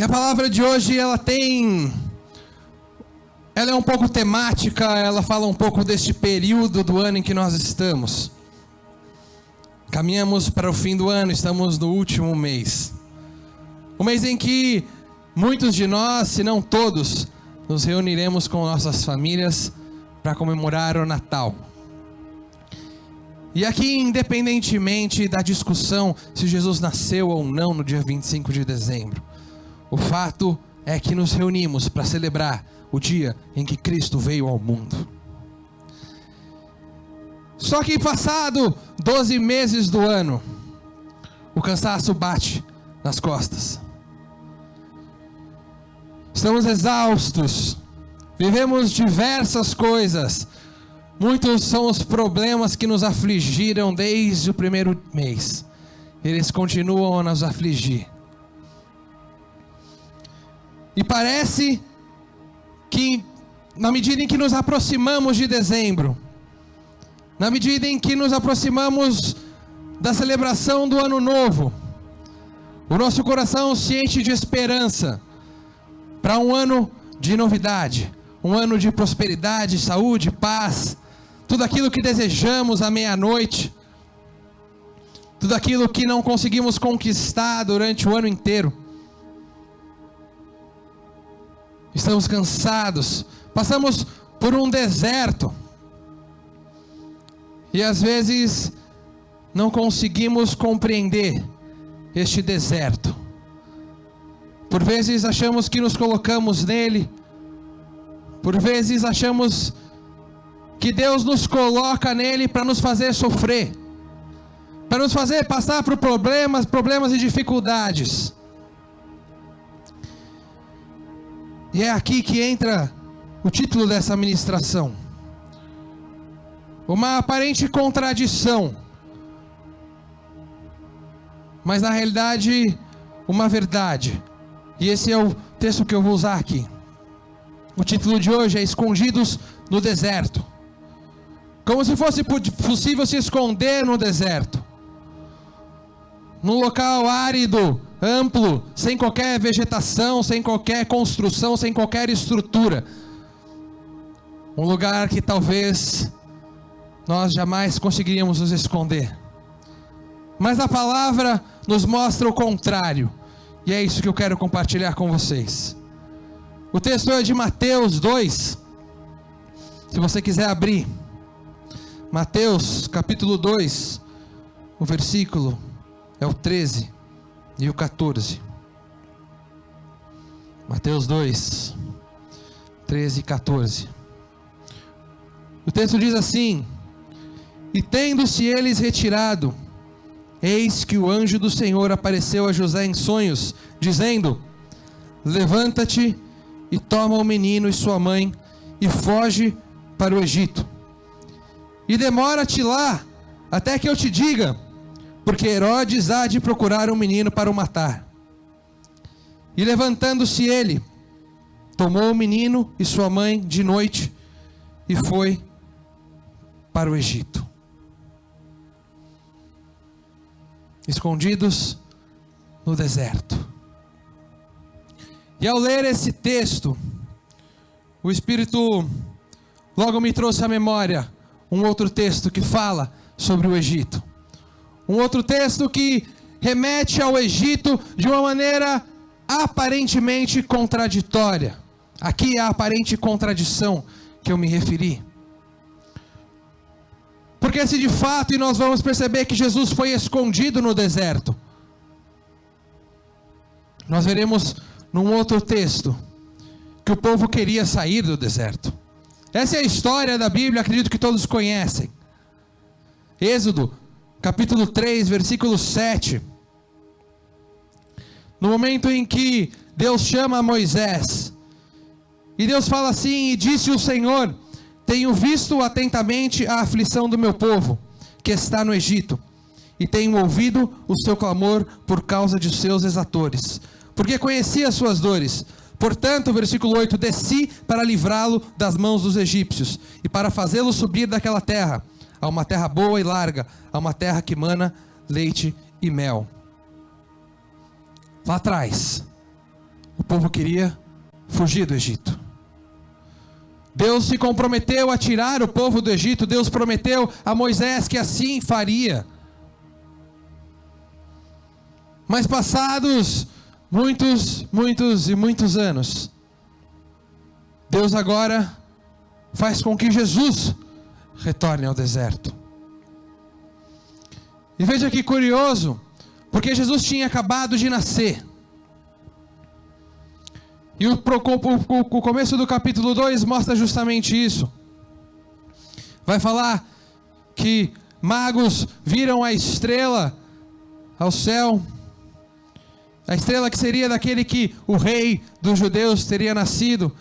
E a palavra de hoje, ela é um pouco temática, ela fala um pouco deste período do ano em que nós estamos. Caminhamos para o fim do ano, estamos no último mês. O mês em que muitos de nós, se não todos, nos reuniremos com nossas famílias para comemorar o Natal. E aqui, independentemente da discussão se Jesus nasceu ou não no dia 25 de dezembro, o fato é que nos reunimos para celebrar o dia em que Cristo veio ao mundo. Só que passado 12 meses do ano, o cansaço bate nas costas. Estamos exaustos, vivemos diversas coisas. Muitos são os problemas que nos afligiram desde o primeiro mês. Eles continuam a nos afligir. E parece que, na medida em que nos aproximamos de dezembro, na medida em que nos aproximamos da celebração do Ano Novo, o nosso coração se enche de esperança para um ano de novidade, um ano de prosperidade, saúde, paz, tudo aquilo que desejamos à meia-noite, tudo aquilo que não conseguimos conquistar durante o ano inteiro. Estamos cansados, passamos por um deserto, e às vezes não conseguimos compreender este deserto. Por vezes achamos que nos colocamos nele, por vezes achamos que Deus nos coloca nele para nos fazer sofrer, para nos fazer passar por problemas e dificuldades. E é aqui que entra o título dessa ministração. Uma aparente contradição, mas na realidade uma verdade. E esse é o texto que eu vou usar aqui. O título de hoje é Escondidos no Deserto. Como se fosse possível se esconder no deserto, num local árido, amplo, sem qualquer vegetação, sem qualquer construção, sem qualquer estrutura. Um lugar que talvez nós jamais conseguiríamos nos esconder. Mas a palavra nos mostra o contrário. E é isso que eu quero compartilhar com vocês. O texto é de Mateus 2. Se você quiser abrir. Mateus capítulo 2. O versículo é o 13 e o 14. Mateus 2, 13 e 14. O texto diz assim: E tendo-se eles retirado, eis que o anjo do Senhor apareceu a José em sonhos, dizendo: Levanta-te e toma o menino e sua mãe, e foge para o Egito. E demora-te lá, até que eu te diga, porque Herodes há de procurar um menino para o matar. E levantando-se ele, tomou o menino e sua mãe de noite, e foi para o Egito. Escondidos no deserto. E ao ler esse texto, o Espírito logo me trouxe à memória um outro texto que fala sobre o Egito. Um outro texto que remete ao Egito de uma maneira aparentemente contraditória. Aqui é a aparente contradição que eu me referi. Porque se de fato, e nós vamos perceber que Jesus foi escondido no deserto, nós veremos num outro texto que o povo queria sair do deserto. Essa é a história da Bíblia, acredito que todos conhecem. Êxodo capítulo 3, versículo 7. No momento em que Deus chama Moisés, e Deus fala assim: E disse o Senhor: Tenho visto atentamente a aflição do meu povo, que está no Egito, e tenho ouvido o seu clamor por causa de seus exatores, porque conheci as suas dores. Portanto, versículo 8, desci para livrá-lo das mãos dos egípcios, e para fazê-lo subir daquela terra, a uma terra boa e larga, a uma terra que mana leite e mel. Lá atrás, povo queria fugir do Egito. Deus se comprometeu a tirar o povo do Egito. Deus prometeu a Moisés que assim faria. Mas passados muitos anos, Deus agora faz com que Jesus retorne ao deserto. E veja que curioso, porque Jesus tinha acabado de nascer. E o começo do capítulo 2 mostra justamente isso. Vai falar que magos viram a estrela ao céu, a estrela que seria daquele que o rei dos judeus teria nascido.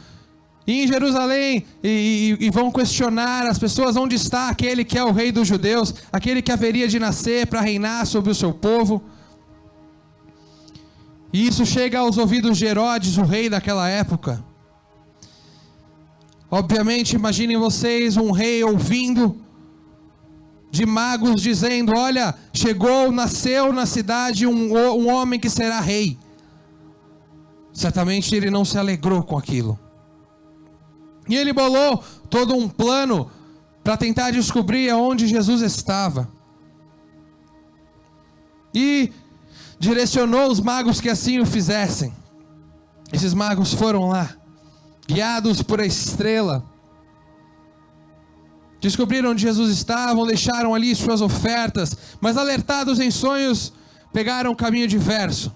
E em Jerusalém, e vão questionar as pessoas: onde está aquele que é o rei dos judeus, aquele que haveria de nascer para reinar sobre o seu povo? E isso chega aos ouvidos de Herodes, o rei daquela época. Obviamente, imaginem vocês um rei ouvindo de magos dizendo: olha, nasceu na cidade um homem que será rei. Certamente ele não se alegrou com aquilo. E ele bolou todo um plano para tentar descobrir aonde Jesus estava. E direcionou os magos que assim o fizessem. Esses magos foram lá, guiados por a estrela. Descobriram onde Jesus estava, deixaram ali suas ofertas, mas alertados em sonhos, pegaram um caminho diverso.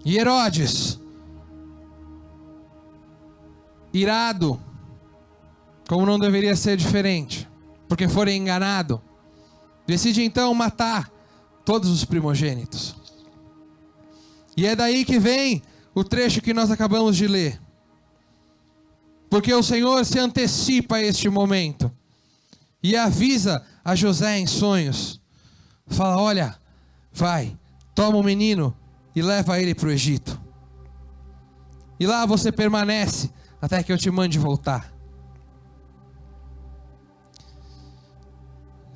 E Herodes, irado, como não deveria ser diferente, porque fora enganado, decide então matar todos os primogênitos. E é daí que vem o trecho que nós acabamos de ler. Porque o Senhor se antecipa a este momento e avisa a José em sonhos. Fala: olha, vai, toma o menino e leva ele para o Egito. E lá você permanece até que eu te mande voltar.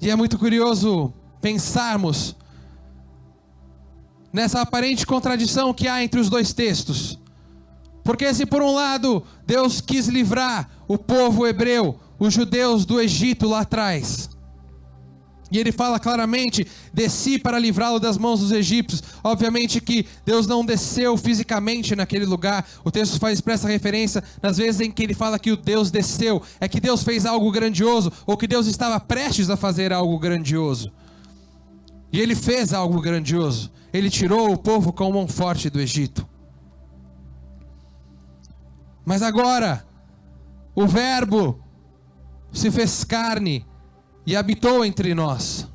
E é muito curioso pensarmos nessa aparente contradição que há entre os dois textos. Porque se por um lado Deus quis livrar o povo hebreu, os judeus do Egito lá atrás, e ele fala claramente: desci para livrá-lo das mãos dos egípcios. Obviamente que Deus não desceu fisicamente naquele lugar. O texto faz expressa referência nas vezes em que ele fala que o Deus desceu, é que Deus fez algo grandioso, ou que Deus estava prestes a fazer algo grandioso. E ele fez algo grandioso. Ele tirou o povo com mão forte do Egito. Mas agora, o Verbo se fez carne e habitou entre nós.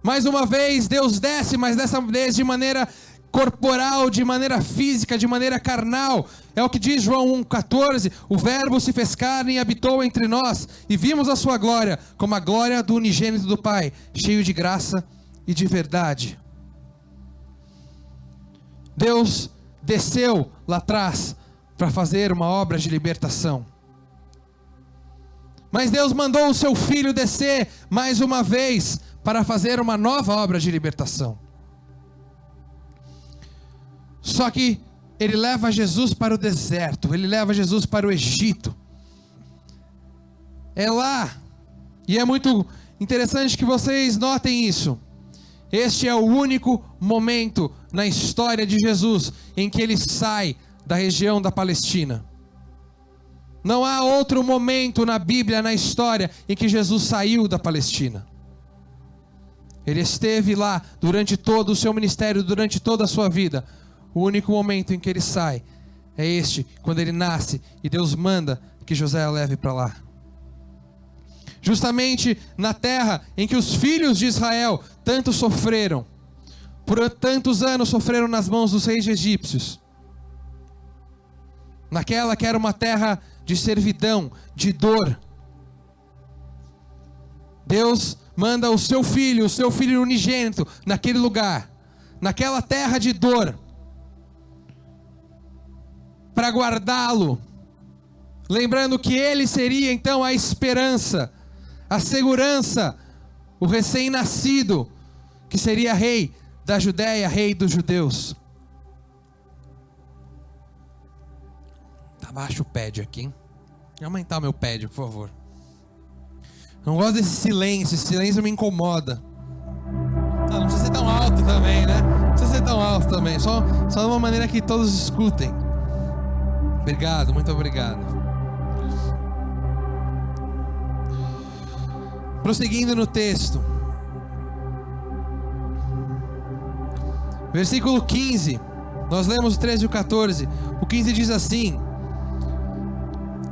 Mais uma vez, Deus desce, mas dessa vez de maneira corporal, de maneira física, de maneira carnal. É o que diz João 1,14. O Verbo se fez carne e habitou entre nós, e vimos a sua glória, como a glória do unigênito do Pai, cheio de graça e de verdade. Deus desceu lá atrás para fazer uma obra de libertação. Mas Deus mandou o seu Filho descer mais uma vez para fazer uma nova obra de libertação. Só que ele leva Jesus para o deserto, ele leva Jesus para o Egito. É lá, e é muito interessante que vocês notem isso. Este é o único momento na história de Jesus em que ele sai da região da Palestina. Não há outro momento na Bíblia, na história, em que Jesus saiu da Palestina. Ele esteve lá durante todo o seu ministério, durante toda a sua vida. O único momento em que ele sai é este, quando ele nasce e Deus manda que José o leve para lá. Justamente na terra em que os filhos de Israel tanto sofreram, por tantos anos sofreram nas mãos dos reis egípcios. Naquela que era uma terra de servidão, de dor. Deus manda o seu filho unigênito, naquele lugar, naquela terra de dor, para guardá-lo, lembrando que ele seria então a esperança, a segurança, o recém-nascido, que seria rei da Judéia, rei dos judeus. Abaixa o pad aqui, hein? Vou aumentar o meu pad, por favor. Não gosto desse silêncio. Esse silêncio me incomoda. Não precisa ser tão alto também, né? Não precisa ser tão alto também. Só de uma maneira que todos escutem. Obrigado, muito obrigado. Prosseguindo no texto. Versículo 15. Nós lemos o 13 e o 14. O 15 diz assim: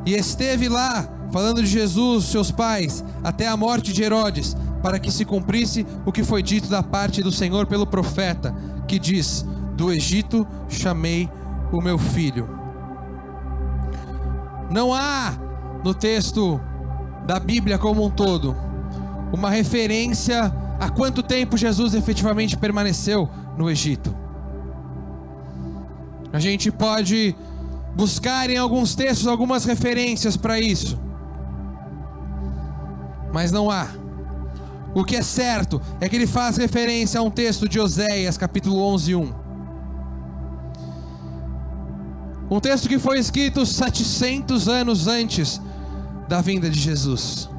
e esteve lá, falando de Jesus, seus pais, até a morte de Herodes, para que se cumprisse o que foi dito da parte do Senhor pelo profeta, que diz: do Egito chamei o meu filho. Não há no texto da Bíblia como um todo uma referência a quanto tempo Jesus efetivamente permaneceu no Egito. A gente pode buscar em alguns textos algumas referências para isso, mas não há. O que é certo é que ele faz referência a um texto de Oséias, capítulo 11, 1. Um texto que foi escrito 700 anos antes da vinda de Jesus.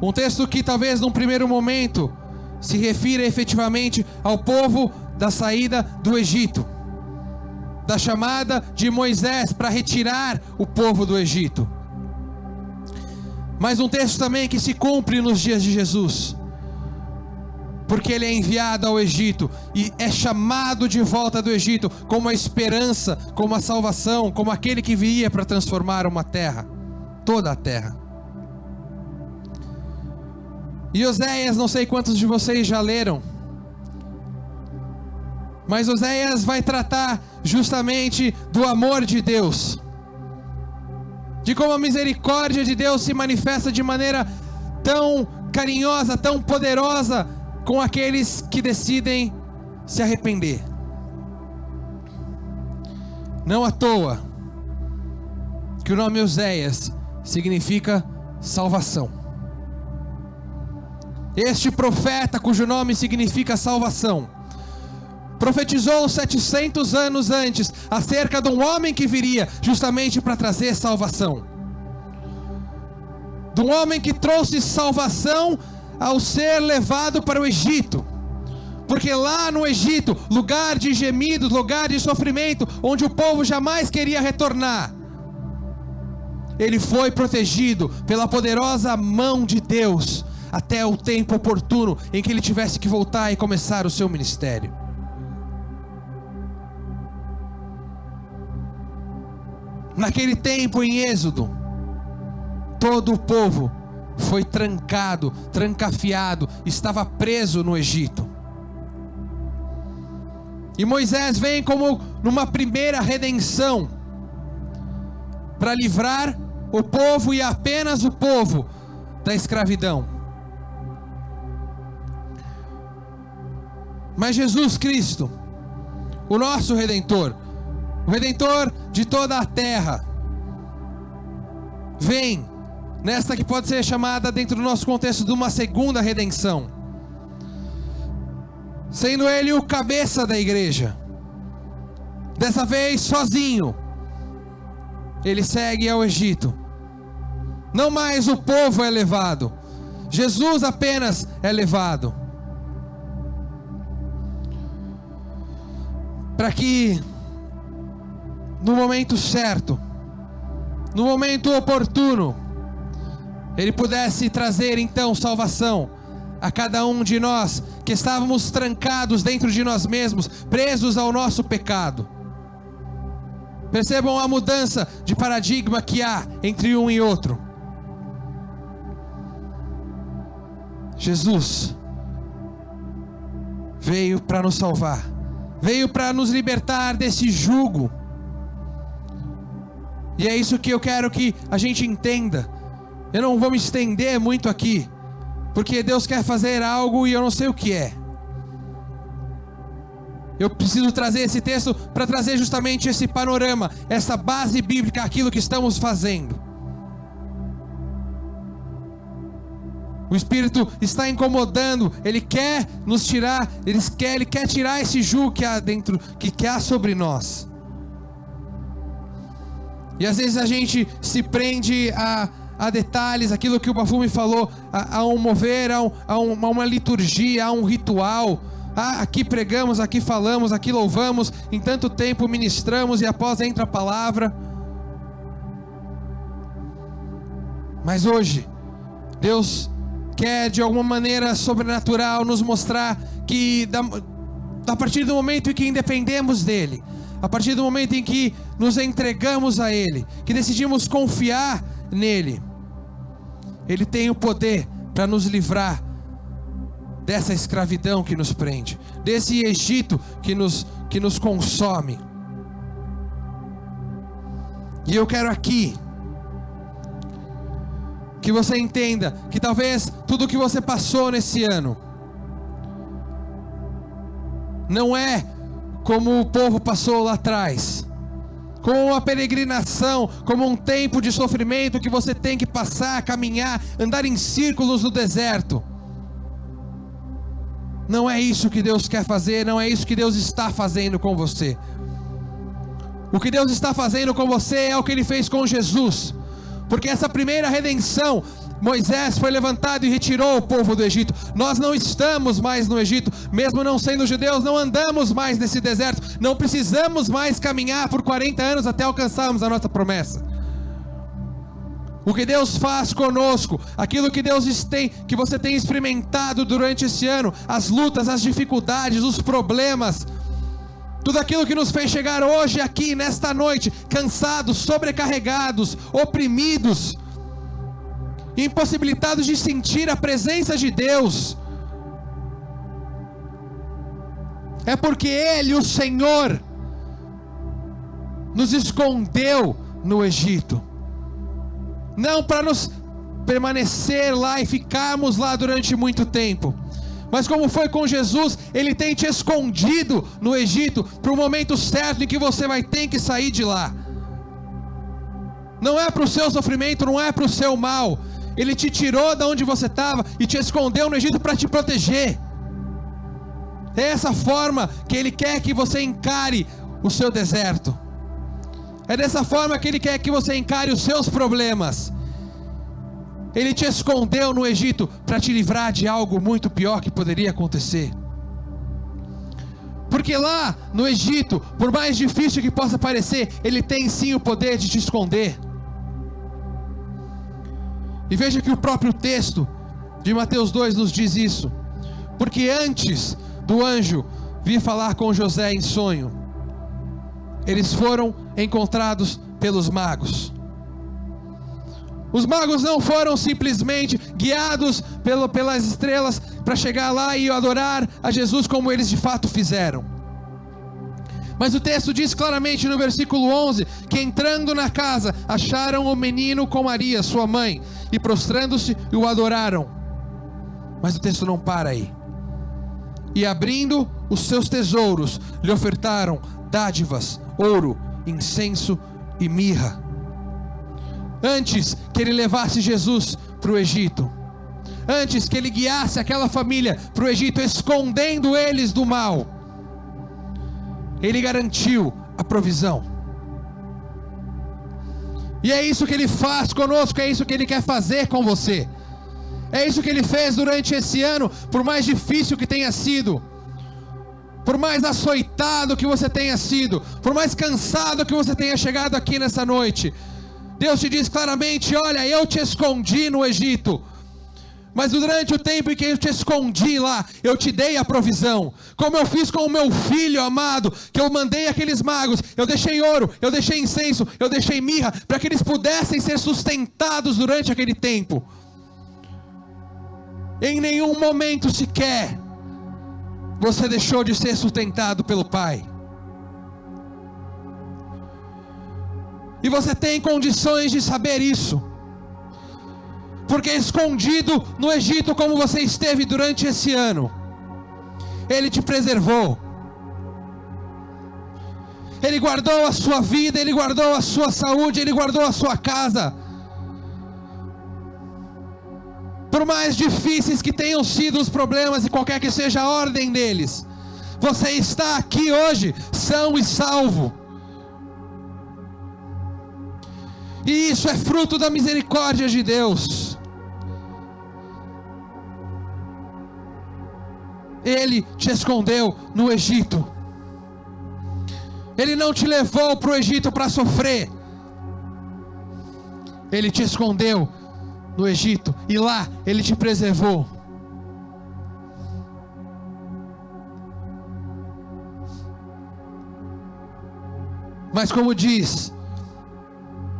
Um texto que talvez num primeiro momento se refira efetivamente ao povo da saída do Egito, da chamada de Moisés para retirar o povo do Egito. Mas um texto também que se cumpre nos dias de Jesus, porque ele é enviado ao Egito e é chamado de volta do Egito como a esperança, como a salvação, como aquele que viria para transformar uma terra, toda a terra. E Oséias, não sei quantos de vocês já leram, mas Oséias vai tratar justamente do amor de Deus, de como a misericórdia de Deus se manifesta de maneira tão carinhosa, tão poderosa com aqueles que decidem se arrepender. Não à toa que o nome Oséias significa salvação. Este profeta, cujo nome significa salvação, profetizou 700 anos antes acerca de um homem que viria justamente para trazer salvação, de um homem que trouxe salvação ao ser levado para o Egito, porque lá no Egito, lugar de gemidos, lugar de sofrimento, onde o povo jamais queria retornar, ele foi protegido pela poderosa mão de Deus até o tempo oportuno em que ele tivesse que voltar e começar o seu ministério. Naquele tempo em Êxodo, todo o povo foi trancado, trancafiado, estava preso no Egito. E Moisés vem como numa primeira redenção, para livrar o povo e apenas o povo da escravidão. Mas Jesus Cristo, o nosso Redentor, o Redentor de toda a terra, vem nesta que pode ser chamada dentro do nosso contexto de uma segunda redenção, sendo ele o cabeça da igreja. Dessa vez sozinho, ele segue ao Egito. Não mais o povo é levado, Jesus apenas é levado, para que no momento certo, no momento oportuno, ele pudesse trazer então salvação a cada um de nós que estávamos trancados dentro de nós mesmos, presos ao nosso pecado. Percebam a mudança de paradigma que há entre um e outro. Jesus veio para nos salvar, veio para nos libertar desse jugo. E é isso que eu quero que a gente entenda. Eu não vou me estender muito aqui, porque Deus quer fazer algo e eu não sei o que é. Eu preciso trazer esse texto para trazer justamente esse panorama, essa base bíblica, aquilo que estamos fazendo. O Espírito está incomodando, Ele quer nos tirar, Ele quer tirar esse jugo que há dentro, que há sobre nós. E às vezes a gente se prende a detalhes, aquilo que o Bafumi falou, a um mover, a uma liturgia, a um ritual. Aqui pregamos, aqui falamos, aqui louvamos, em tanto tempo ministramos e após entra a palavra. Mas hoje, Deus quer de alguma maneira sobrenatural nos mostrar que a partir do momento em que independemos dEle, a partir do momento em que nos entregamos a Ele, que decidimos confiar nele, Ele tem o poder para nos livrar dessa escravidão que nos prende, desse Egito que nos consome. E eu quero aqui que você entenda que talvez tudo que você passou nesse ano não é como o povo passou lá atrás, como uma peregrinação, como um tempo de sofrimento que você tem que passar, caminhar, andar em círculos no deserto. Não é isso que Deus quer fazer, não é isso que Deus está fazendo com você. O que Deus está fazendo com você é o que Ele fez com Jesus, porque essa primeira redenção, Moisés foi levantado e retirou o povo do Egito. Nós não estamos mais no Egito, mesmo não sendo judeus, não andamos mais nesse deserto, não precisamos mais caminhar por 40 anos até alcançarmos a nossa promessa. O que Deus faz conosco, aquilo que que você tem experimentado durante esse ano, as lutas, as dificuldades, os problemas, tudo aquilo que nos fez chegar hoje aqui, nesta noite, cansados, sobrecarregados, oprimidos, impossibilitados de sentir a presença de Deus, é porque Ele, o Senhor, nos escondeu no Egito, não para nos permanecer lá e ficarmos lá durante muito tempo, mas como foi com Jesus, Ele tem te escondido no Egito, para o momento certo em que você vai ter que sair de lá. Não é para o seu sofrimento, não é para o seu mal. Ele te tirou da onde você estava e te escondeu no Egito para te proteger. É essa forma que Ele quer que você encare o seu deserto. É dessa forma que Ele quer que você encare os seus problemas. Ele te escondeu no Egito para te livrar de algo muito pior que poderia acontecer. Porque lá no Egito, por mais difícil que possa parecer, Ele tem sim o poder de te esconder. E veja que o próprio texto de Mateus 2 nos diz isso. Porque antes do anjo vir falar com José em sonho, eles foram encontrados pelos magos. Os magos não foram simplesmente guiados pelas estrelas para chegar lá e adorar a Jesus como eles de fato fizeram. Mas o texto diz claramente no versículo 11, que entrando na casa, acharam o menino com Maria, sua mãe, e prostrando-se, o adoraram. Mas o texto não para aí. E abrindo os seus tesouros, lhe ofertaram dádivas, ouro, incenso e mirra. Antes que ele levasse Jesus para o Egito, antes que ele guiasse aquela família para o Egito, escondendo eles do mal, Ele garantiu a provisão. E é isso que Ele faz conosco, é isso que Ele quer fazer com você. É isso que Ele fez durante esse ano, por mais difícil que tenha sido, por mais açoitado que você tenha sido, por mais cansado que você tenha chegado aqui nessa noite. Deus te diz claramente: olha, eu te escondi no Egito, mas durante o tempo em que eu te escondi lá, eu te dei a provisão. Como eu fiz com o meu filho amado, que eu mandei aqueles magos, eu deixei ouro, eu deixei incenso, eu deixei mirra, para que eles pudessem ser sustentados durante aquele tempo. Em nenhum momento sequer você deixou de ser sustentado pelo Pai. E você tem condições de saber isso, porque escondido no Egito, como você esteve durante esse ano, Ele te preservou, Ele guardou a sua vida, Ele guardou a sua saúde, Ele guardou a sua casa. Por mais difíceis que tenham sido os problemas e qualquer que seja a ordem deles, você está aqui hoje, são e salvo. E isso é fruto da misericórdia de Deus. Ele te escondeu no Egito. Ele não te levou para o Egito para sofrer. Ele te escondeu no Egito e lá Ele te preservou. Mas como diz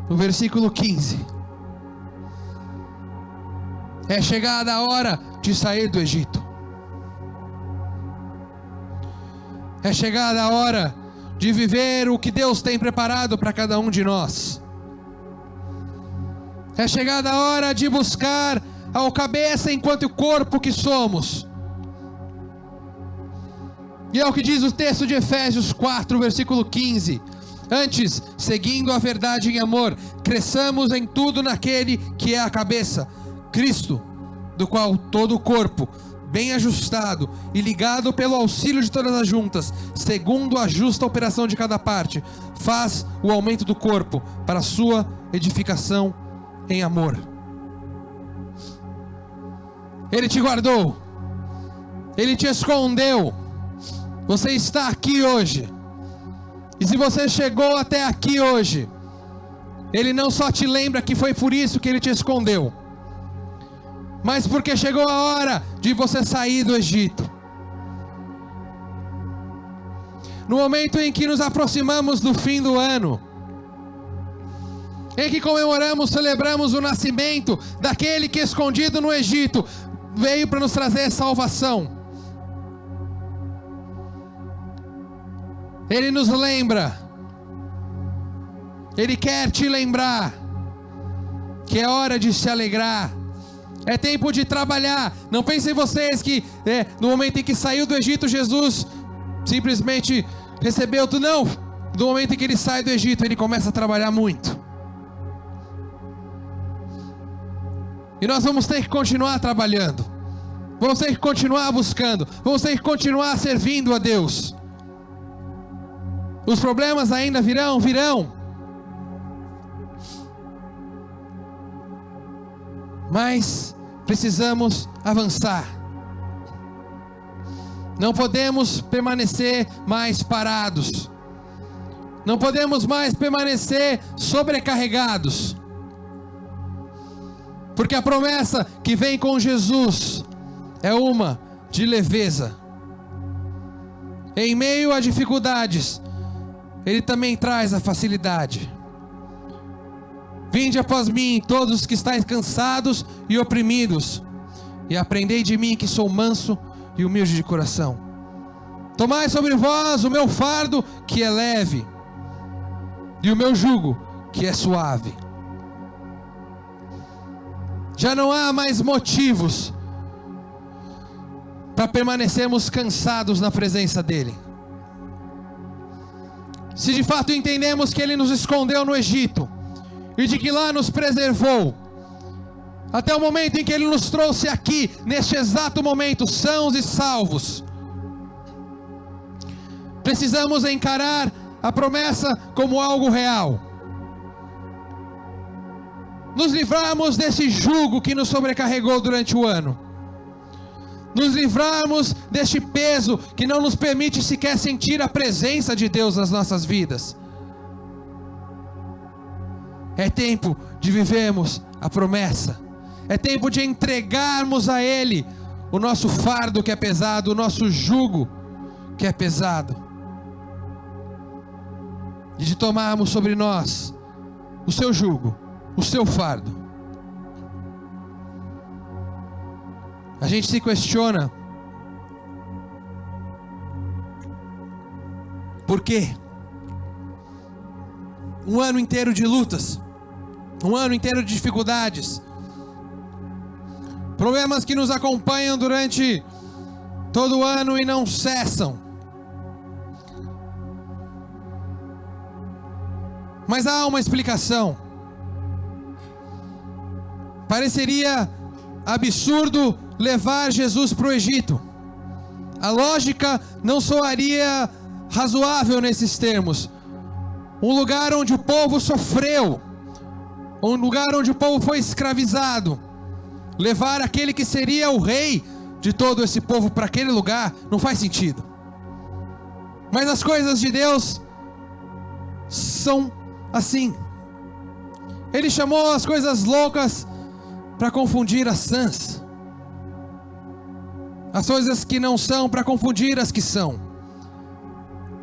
no versículo 15, é chegada a hora de sair do Egito. É chegada a hora de viver o que Deus tem preparado para cada um de nós. É chegada a hora de buscar ao cabeça enquanto o corpo que somos. E é o que diz o texto de Efésios 4, versículo 15. Antes, seguindo a verdade em amor, cresçamos em tudo naquele que é a cabeça, Cristo, do qual todo o corpo, bem ajustado e ligado pelo auxílio de todas as juntas, segundo a justa operação de cada parte, faz o aumento do corpo para a sua edificação em amor. Ele te guardou, Ele te escondeu. Você está aqui hoje. E se você chegou até aqui hoje, Ele não só te lembra que foi por isso que Ele te escondeu, mas porque chegou a hora de você sair do Egito. No momento em que nos aproximamos do fim do ano, em que comemoramos, celebramos o nascimento daquele que escondido no Egito veio para nos trazer salvação. Ele nos lembra, Ele quer te lembrar que é hora de se alegrar, é tempo de trabalhar. Não pensem vocês que no momento em que saiu do Egito, Jesus simplesmente recebeu tudo. Não, no momento em que Ele sai do Egito, Ele começa a trabalhar muito. E nós vamos ter que continuar trabalhando, vamos ter que continuar buscando, vamos ter que continuar servindo a Deus. Os problemas ainda virão. Mas precisamos avançar. Não podemos permanecer mais parados. Não podemos mais permanecer sobrecarregados. Porque a promessa que vem com Jesus é uma de leveza. Em meio a dificuldades, Ele também traz a facilidade. Vinde após mim, todos os que estáis cansados e oprimidos, e aprendei de mim, que sou manso e humilde de coração. Tomai sobre vós o meu fardo, que é leve, e o meu jugo, que é suave. Já não há mais motivos para permanecermos cansados na presença dEle. Se de fato entendemos que Ele nos escondeu no Egito, e de que lá nos preservou, até o momento em que Ele nos trouxe aqui, neste exato momento, sãos e salvos, precisamos encarar a promessa como algo real. Nos livrarmos desse jugo que nos sobrecarregou durante o ano. Nos livrarmos deste peso que não nos permite sequer sentir a presença de Deus nas nossas vidas. É tempo de vivermos a promessa. É tempo de entregarmos a Ele o nosso fardo que é pesado, o nosso jugo que é pesado. E de tomarmos sobre nós o seu jugo, o seu fardo. A gente se questiona: por quê? Um ano inteiro de lutas, um ano inteiro de dificuldades, problemas que nos acompanham durante todo o ano e não cessam. Mas há uma explicação. Pareceria absurdo levar Jesus para o Egito. A lógica não soaria razoável nesses termos. Um lugar onde o povo sofreu, um lugar onde o povo foi escravizado, levar aquele que seria o rei de todo esse povo para aquele lugar, não faz sentido. Mas as coisas de Deus são assim. Ele chamou as coisas loucas para confundir as sãs, as coisas que não são para confundir as que são.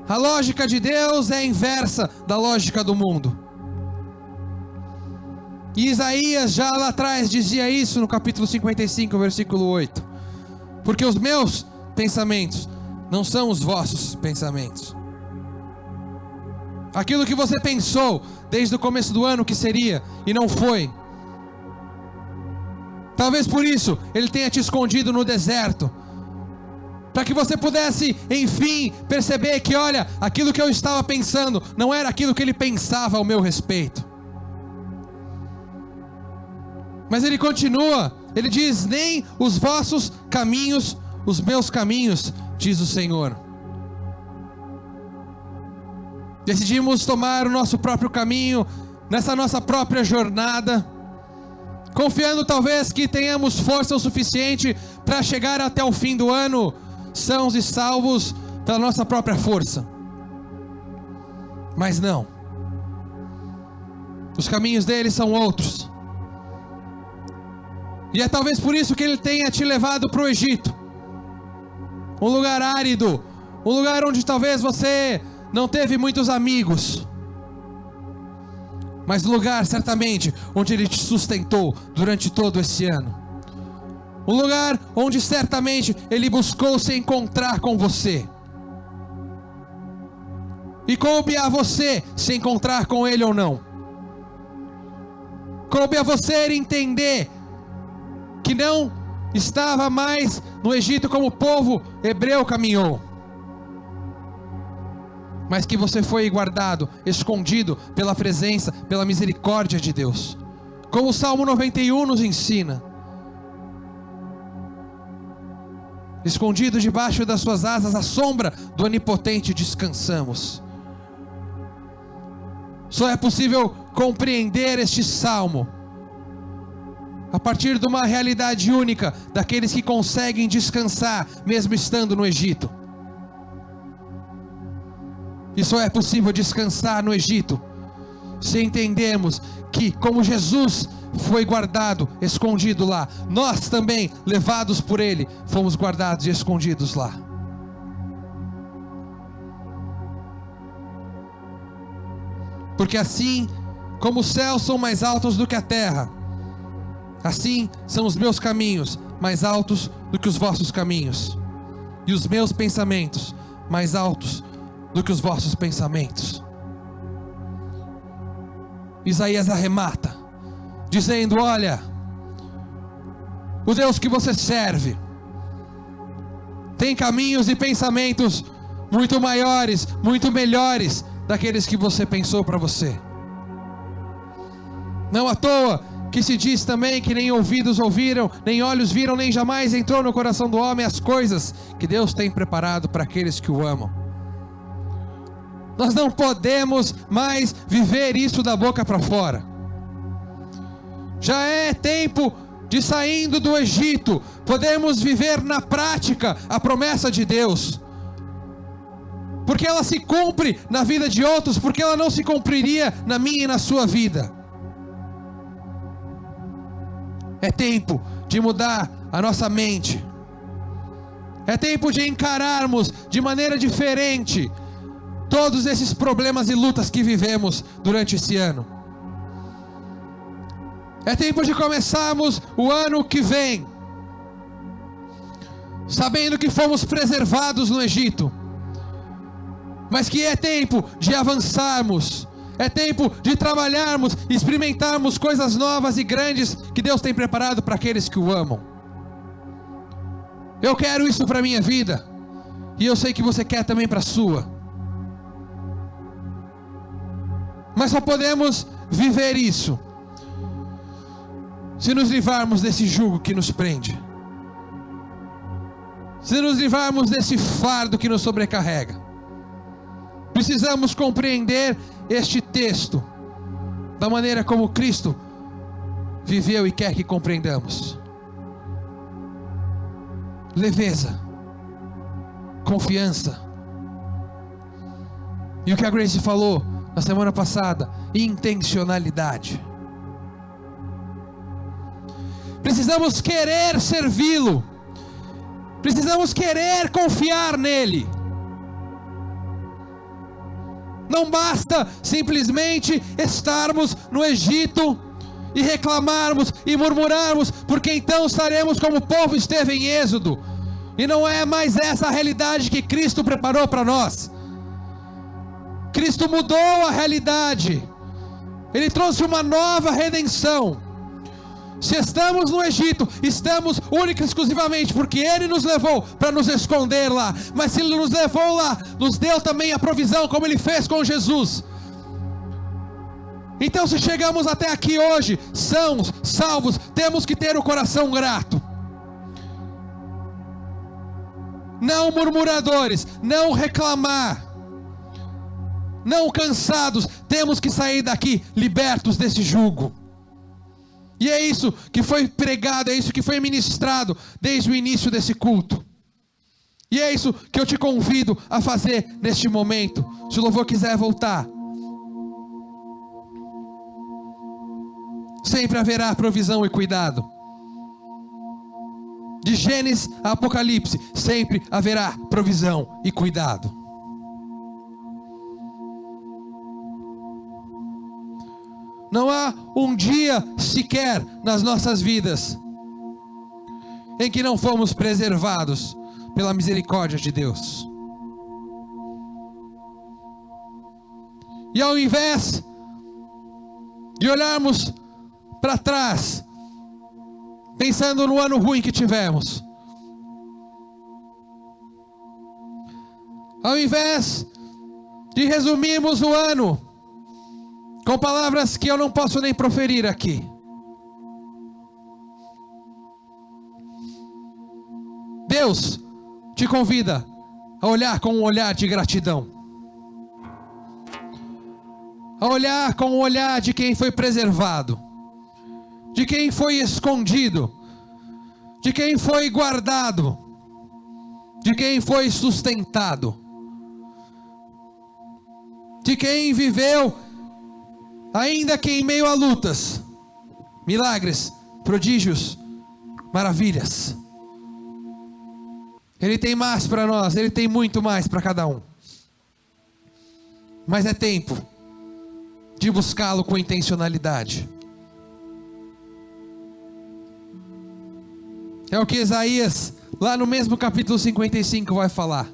A lógica de Deus é a inversa da lógica do mundo. E Isaías já lá atrás dizia isso no capítulo 55, versículo 8. Porque os meus pensamentos não são os vossos pensamentos. Aquilo que você pensou desde o começo do ano que seria e não foi. Talvez por isso ele tenha te escondido no deserto, para que você pudesse, enfim, perceber que, olha, aquilo que eu estava pensando não era aquilo que ele pensava ao meu respeito. Mas ele continua, ele diz: nem os vossos caminhos, os meus caminhos, diz o Senhor. Decidimos tomar o nosso próprio caminho, nessa nossa própria jornada, confiando talvez que tenhamos força o suficiente para chegar até o fim do ano, sãos e salvos pela nossa própria força. Mas não, os caminhos dele são outros. E é talvez por isso que ele tenha te levado para o Egito, um lugar árido, um lugar onde talvez você não teve muitos amigos, mas lugar certamente onde ele te sustentou durante todo esse ano. Um lugar onde certamente ele buscou se encontrar com você. E coube a você se encontrar com ele ou não. Coube a você entender que não estava mais no Egito como o povo hebreu caminhou, mas que você foi guardado, escondido pela presença, pela misericórdia de Deus. Como o Salmo 91 nos ensina: escondido debaixo das suas asas, à sombra do Onipotente descansamos. Só é possível compreender este salmo a partir de uma realidade única daqueles que conseguem descansar mesmo estando no Egito. E só é possível descansar no Egito se entendermos que, como Jesus foi guardado, escondido lá, nós também, levados por Ele, fomos guardados e escondidos lá. Porque assim como os céus são mais altos do que a terra, assim são os meus caminhos mais altos do que os vossos caminhos, e os meus pensamentos mais altos do que os vossos pensamentos. Isaías arremata, dizendo: olha, o Deus que você serve tem caminhos e pensamentos muito maiores, muito melhores daqueles que você pensou para você. Não à toa que se diz também que nem ouvidos ouviram, nem olhos viram, nem jamais entrou no coração do homem as coisas que Deus tem preparado para aqueles que o amam. Nós não podemos mais viver isso da boca para fora. Já é tempo de, saindo do Egito, podermos viver na prática a promessa de Deus, porque ela se cumpre na vida de outros, porque ela não se cumpriria na minha e na sua vida. É tempo de mudar a nossa mente. É tempo de encararmos de maneira diferente todos esses problemas e lutas que vivemos durante esse ano. É tempo de começarmos o ano que vem sabendo que fomos preservados no Egito, mas que é tempo de avançarmos. É tempo de trabalharmos, experimentarmos coisas novas e grandes que Deus tem preparado para aqueles que o amam. Eu quero isso para a minha vida, e eu sei que você quer também para a sua. Mas só podemos viver isso se nos livrarmos desse jugo que nos prende, se nos livrarmos desse fardo que nos sobrecarrega. Precisamos compreender este texto da maneira como Cristo viveu e quer que compreendamos. Leveza, confiança. E o que a Grace falou na semana passada, intencionalidade. Precisamos querer servi-lo. Precisamos querer confiar nele. Não basta simplesmente estarmos no Egito e reclamarmos e murmurarmos, porque então estaremos como o povo esteve em Êxodo. E não é mais essa a realidade que Cristo preparou para nós. Cristo mudou a realidade. Ele trouxe uma nova redenção. Se estamos no Egito, estamos única e exclusivamente porque Ele nos levou para nos esconder lá. Mas se Ele nos levou lá, nos deu também a provisão, como Ele fez com Jesus. Então, se chegamos até aqui hoje, sãos, salvos, temos que ter o coração grato. Não murmuradores, não reclamar, não cansados, temos que sair daqui libertos desse jugo. E é isso que foi pregado, é isso que foi ministrado desde o início desse culto. E é isso que eu te convido a fazer neste momento. Se o louvor quiser voltar, sempre haverá provisão e cuidado. De Gênesis a Apocalipse, sempre haverá provisão e cuidado. Não há um dia sequer nas nossas vidas em que não fomos preservados pela misericórdia de Deus. E ao invés de olharmos para trás, pensando no ano ruim que tivemos, ao invés de resumirmos o ano com palavras que eu não posso nem proferir aqui, Deus te convida a olhar com um olhar de gratidão, a olhar com o olhar de quem foi preservado, de quem foi escondido, de quem foi guardado, de quem foi sustentado, de quem viveu, ainda que em meio a lutas, milagres, prodígios, maravilhas. Ele tem mais para nós, Ele tem muito mais para cada um. Mas é tempo de buscá-lo com intencionalidade. É o que Isaías, lá no mesmo capítulo 55, vai falar.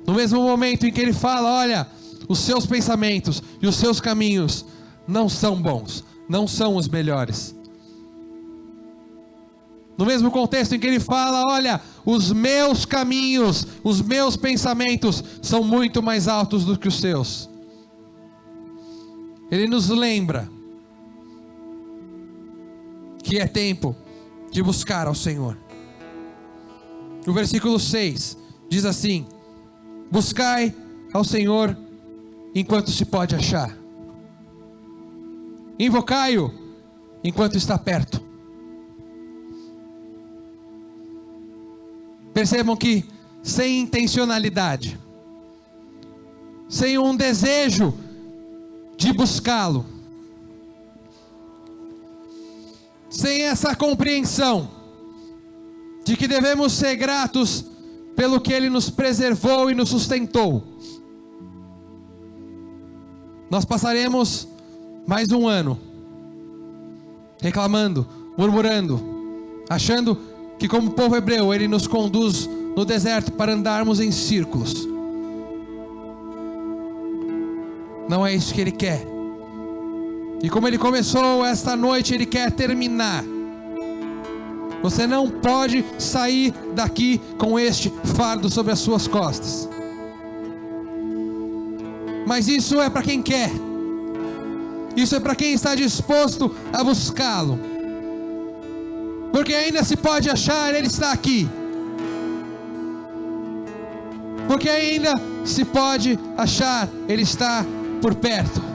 No mesmo momento em que ele fala, olha, os seus pensamentos e os seus caminhos não são bons, não são os melhores. No mesmo contexto em que ele fala, olha, os meus caminhos, os meus pensamentos são muito mais altos do que os seus. Ele nos lembra que é tempo de buscar ao Senhor. O versículo 6 diz assim: buscai ao Senhor enquanto se pode achar, invocai-o enquanto está perto. Percebam que sem intencionalidade, sem um desejo de buscá-lo, sem essa compreensão de que devemos ser gratos pelo que Ele nos preservou e nos sustentou, nós passaremos mais um ano reclamando, murmurando, achando que como povo hebreu Ele nos conduz no deserto para andarmos em círculos. Não é isso que Ele quer. E como Ele começou esta noite, Ele quer terminar. Você não pode sair daqui com este fardo sobre as suas costas. Mas isso é para quem quer. Isso é para quem está disposto a buscá-lo. Porque ainda se pode achar, Ele está aqui. Porque ainda se pode achar, Ele está por perto.